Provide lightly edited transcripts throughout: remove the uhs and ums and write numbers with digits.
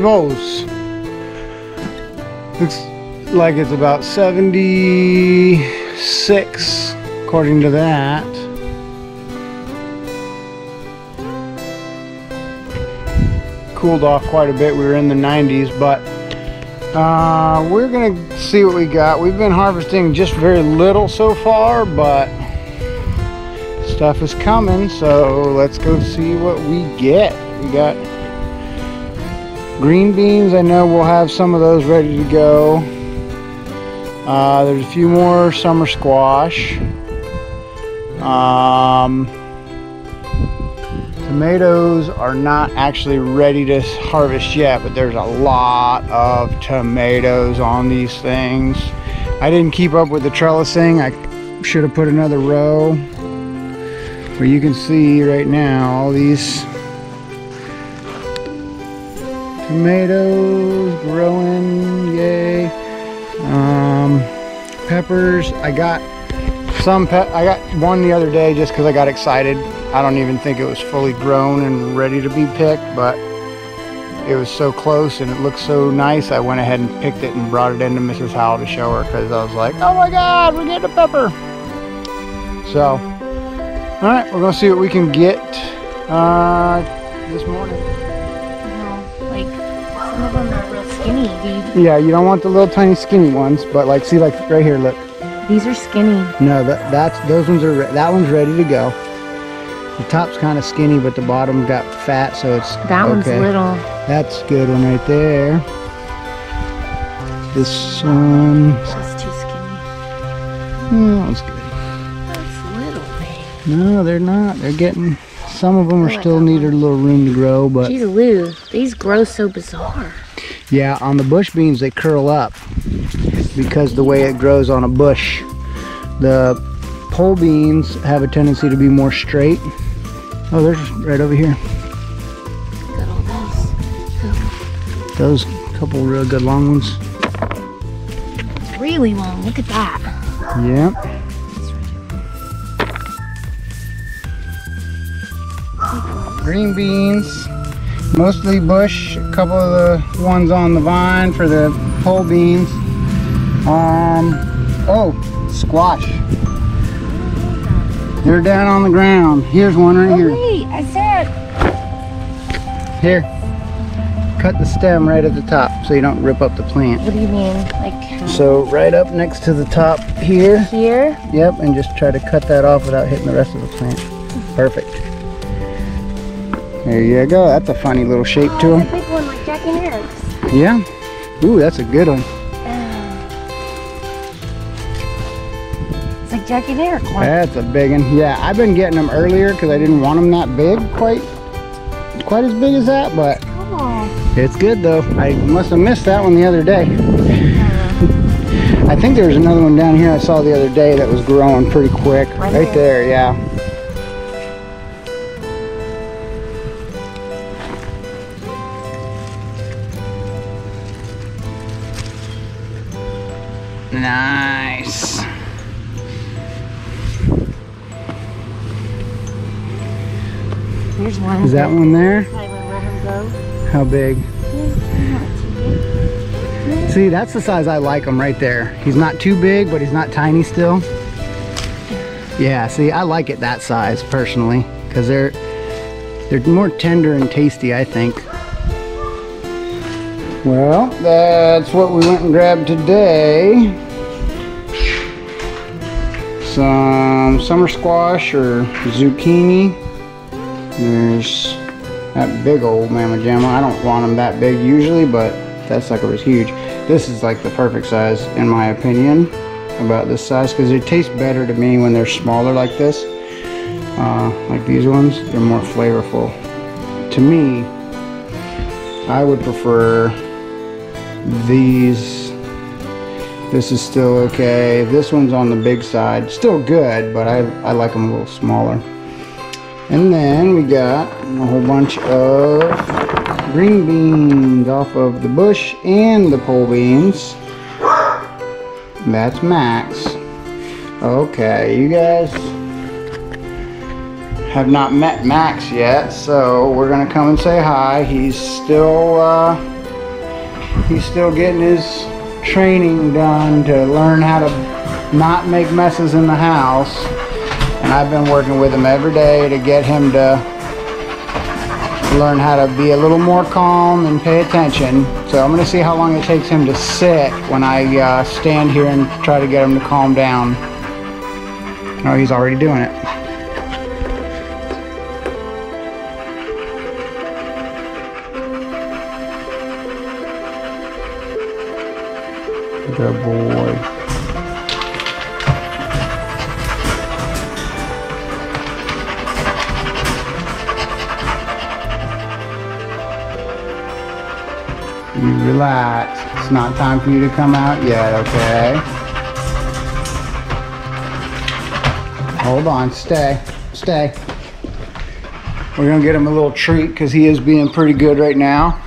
bowls. Looks like it's about 76 according to that. Cooled off quite a bit. We were in the 90s, but we're gonna see what we got. We've been harvesting just very little so far, but stuff is coming, so let's go see what we get. We got green beans. I know we'll have some of those ready to go. There's a few more summer squash. Tomatoes are not actually ready to harvest yet, but there's a lot of tomatoes on these things. I didn't keep up with the trellising. I should have put another row. But you can see right now all these tomatoes growing, yay. Peppers, I got one the other day just because I got excited. I don't even think it was fully grown and ready to be picked, but it was so close and it looked so nice. I went ahead and picked it and brought it into Mrs. Howell to show her because I was like, oh my God, we're getting a pepper. So, all right, we're gonna see what we can get this morning. Like, some of them are real skinny, dude. Yeah, you don't want the little tiny skinny ones, but like, see, like right here, look. These are skinny. No, those ones are, that one's ready to go. The top's kind of skinny, but the bottom got fat, so it's that one's little. That's a good one right there. This one. That's too skinny. That one's good. That's little, babe. No, they're not. They're getting. Some of them are still need a little room to grow, but. Jeez, Lou, these grow so bizarre. Yeah, on the bush beans they curl up because the way it grows on a bush. The pole beans have a tendency to be more straight. Oh, there's right over here. Got all these. Those couple real good long ones. It's really long. Look at that. Yeah. Green beans, mostly bush. A couple of the ones on the vine for the pole beans. Oh, squash. They're down on the ground. Here's one right here. Wait, I said. Here. Cut the stem right at the top so you don't rip up the plant. What do you mean? Like. So right up next to the top here. Here? Yep, and just try to cut that off without hitting the rest of the plant. Perfect. There you go. That's a funny little shape to them. A big one like Jack and Eric's. Yeah. Ooh, that's a good one. It's like Jack and Eric one. That's a big one. Yeah, I've been getting them earlier because I didn't want them that big, quite as big as that, but it's good though. I must have missed that one the other day. I think there was another one down here I saw the other day that was growing pretty quick. Right there, yeah. Nice. Here's one. Is that one there? I will let him go. How big? See, that's the size I like him right there. He's not too big, but he's not tiny still. Yeah, see, I like it that size personally because they're more tender and tasty, I think. Well, that's what we went and grabbed today. Some summer squash or zucchini. There's that big old Mama Jamma. I don't want them that big usually, but that sucker was huge. This is like the perfect size in my opinion, about this size, because they taste better to me when they're smaller like this. Like these ones, they're more flavorful. To me, I would prefer these. This is still okay. This one's on the big side. Still good, but I like them a little smaller. And then we got a whole bunch of green beans off of the bush and the pole beans. That's Max. Okay, you guys have not met Max yet, so we're gonna come and say hi. He's still He's still getting his training done to learn how to not make messes in the house. And I've been working with him every day to get him to learn how to be a little more calm and pay attention. So I'm going to see how long it takes him to sit when I stand here and try to get him to calm down. Oh, he's already doing it. Good boy. You relax. It's not time for you to come out yet, okay? Hold on, stay. We're gonna get him a little treat because he is being pretty good right now.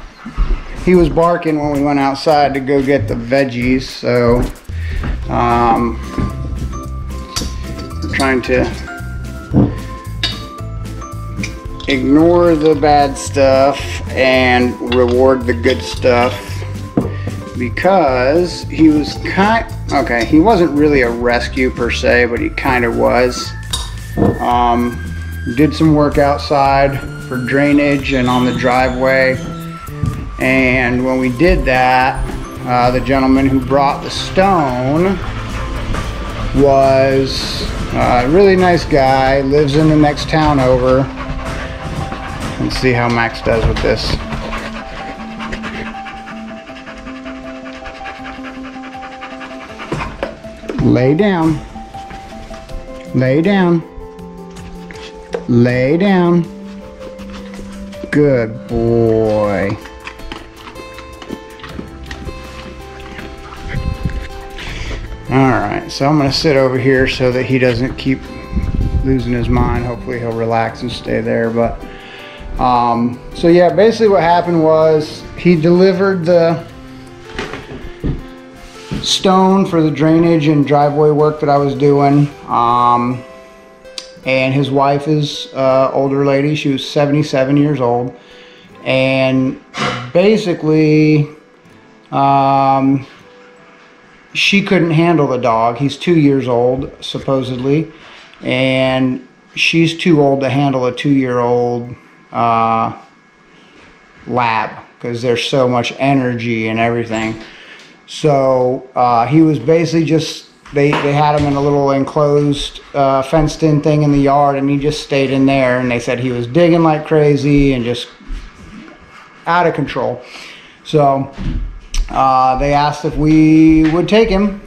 He was barking when we went outside to go get the veggies, so we're trying to ignore the bad stuff and reward the good stuff, because he was he wasn't really a rescue per se, but he kind of was. Did some work outside for drainage and on the driveway, and when we did that, the gentleman who brought the stone was a really nice guy, lives in the next town over. Let's see how Max does with this. Lay down. Lay down. Lay down. Good boy. Alright, so I'm going to sit over here so that he doesn't keep losing his mind. Hopefully he'll relax and stay there. But so yeah, basically what happened was he delivered the stone for the drainage and driveway work that I was doing. And his wife is an older lady. She was 77 years old. And basically, she couldn't handle the dog. He's 2 years old, supposedly. And she's too old to handle a 2-year-old lab, because there's so much energy and everything. So he was basically just, they had him in a little enclosed fenced in thing in the yard, and he just stayed in there, and they said he was digging like crazy and just out of control. So they asked if we would take him,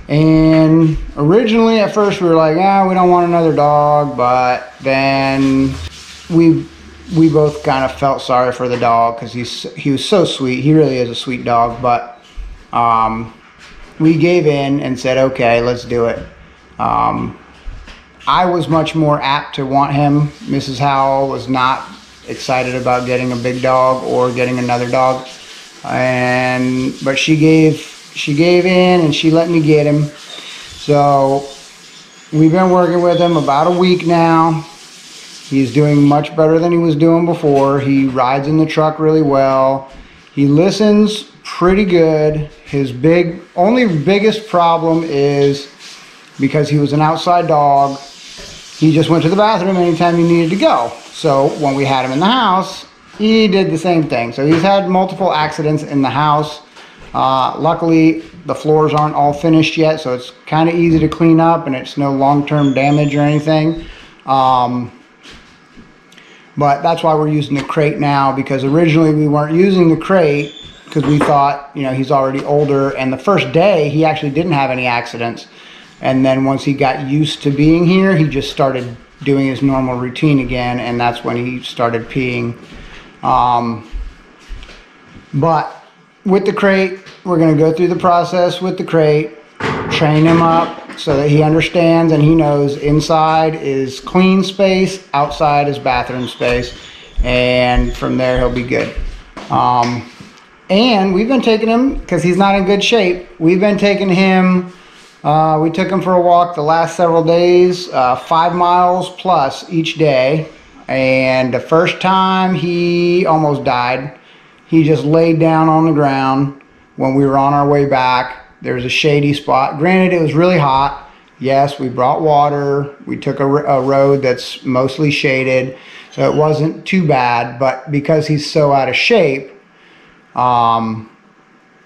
and originally at first we were like, we don't want another dog, but then we both kind of felt sorry for the dog, because he was so sweet. He really is a sweet dog. But we gave in and said, okay, let's do it. I was much more apt to want him. Mrs. Howell was not excited about getting a big dog or getting another dog, but she gave in and she let me get him. So we've been working with him about a week now. He's doing much better than he was doing before. He rides in the truck really well. He listens pretty good. His biggest problem is, because he was an outside dog, he just went to the bathroom anytime he needed to go. So when we had him in the house, he did the same thing. So he's had multiple accidents in the house. Luckily, the floors aren't all finished yet, so it's kind of easy to clean up, and it's no long-term damage or anything. But that's why we're using the crate now, because originally we weren't using the crate because we thought, he's already older. And the first day, he actually didn't have any accidents. And then once he got used to being here, he just started doing his normal routine again, and that's when he started peeing. But with the crate, we're going to go through the process with the crate, train him up so that he understands and he knows inside is clean space, outside is bathroom space, and from there he'll be good. And we've been taking him, because he's not in good shape, we've been taking him, we took him for a walk the last several days, 5 miles plus each day. And the first time he almost died. he just laid down on the ground when we were on our way back. There was a shady spot. Granted, it was really hot. Yes, we brought water. We took a road that's mostly shaded, so it wasn't too bad. But because he's so out of shape,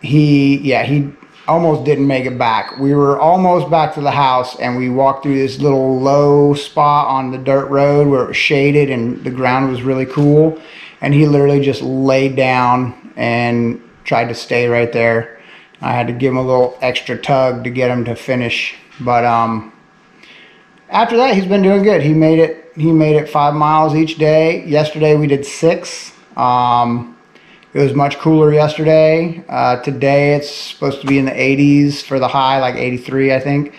he almost didn't make it back. We were almost back to the house, and we walked through this little low spot on the dirt road where it was shaded and the ground was really cool. And he literally just laid down and tried to stay right there. I had to give him a little extra tug to get him to finish. But after that, he's been doing good. He made it 5 miles each day. Yesterday we did 6. It was much cooler yesterday. Today it's supposed to be in the 80s for the high, like 83, I think.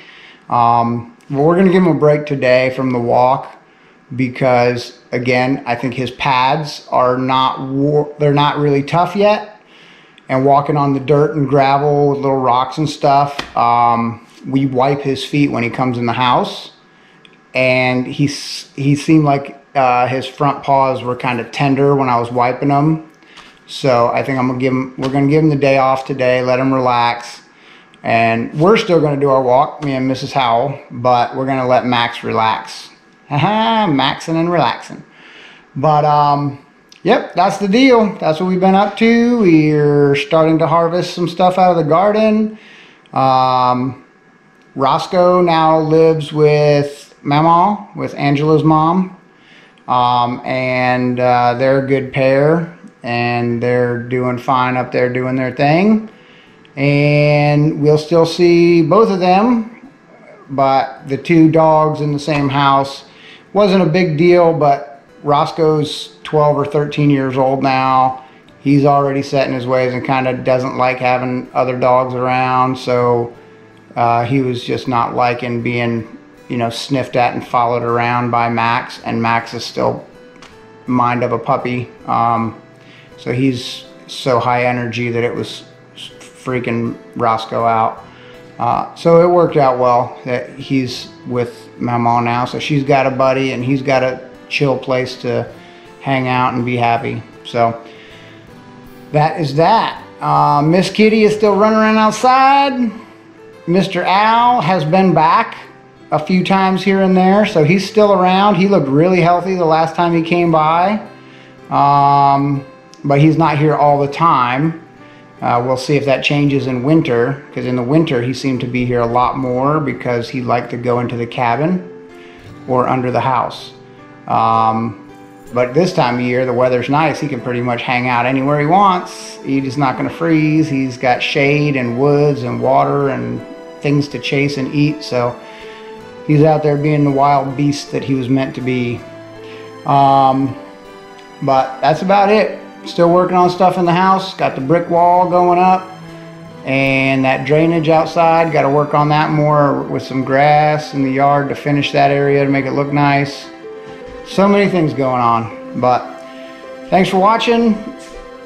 But we're gonna give him a break today from the walk because, again, I think his pads are they're not really tough yet. And walking on the dirt and gravel with little rocks and stuff, we wipe his feet when he comes in the house, and he seemed like his front paws were kind of tender when I was wiping them. So I think we're gonna give him the day off today, let him relax, and we're still gonna do our walk, me and Mrs. Howell, but we're gonna let Max relax. Haha, maxing and relaxing. But yep, that's the deal. That's what we've been up to. We're starting to harvest some stuff out of the garden. Roscoe now lives with Mama, with Angela's mom. And they're a good pair. And they're doing fine up there doing their thing. And we'll still see both of them. But the 2 dogs in the same house wasn't a big deal, but Roscoe's 12 or 13 years old now. He's already set in his ways and kind of doesn't like having other dogs around. So he was just not liking being, sniffed at and followed around by Max. And Max is still mind of a puppy. So he's so high energy that it was freaking Roscoe out. So it worked out well that he's with Mama now. So she's got a buddy and he's got a chill place to hang out and be happy. So that is that. Miss Kitty is still running around outside. Mr. Al has been back a few times here and there, so he's still around. He looked really healthy the last time he came by, but he's not here all the time. We'll see if that changes in winter, because in the winter he seemed to be here a lot more because he liked to go into the cabin or under the house. But this time of year, the weather's nice. He can pretty much hang out anywhere he wants. He's not going to freeze. He's got shade and woods and water and things to chase and eat. So he's out there being the wild beast that he was meant to be. But that's about it. Still working on stuff in the house. Got the brick wall going up. And that drainage outside. Got to work on that more with some grass in the yard to finish that area to make it look nice. So many things going on, but thanks for watching.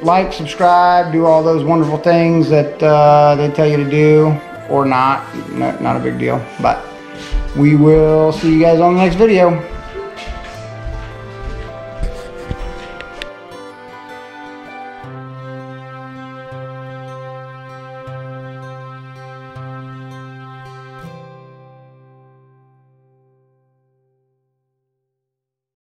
Like, subscribe, do all those wonderful things that they tell you to do, or not a big deal, but we will see you guys on the next video.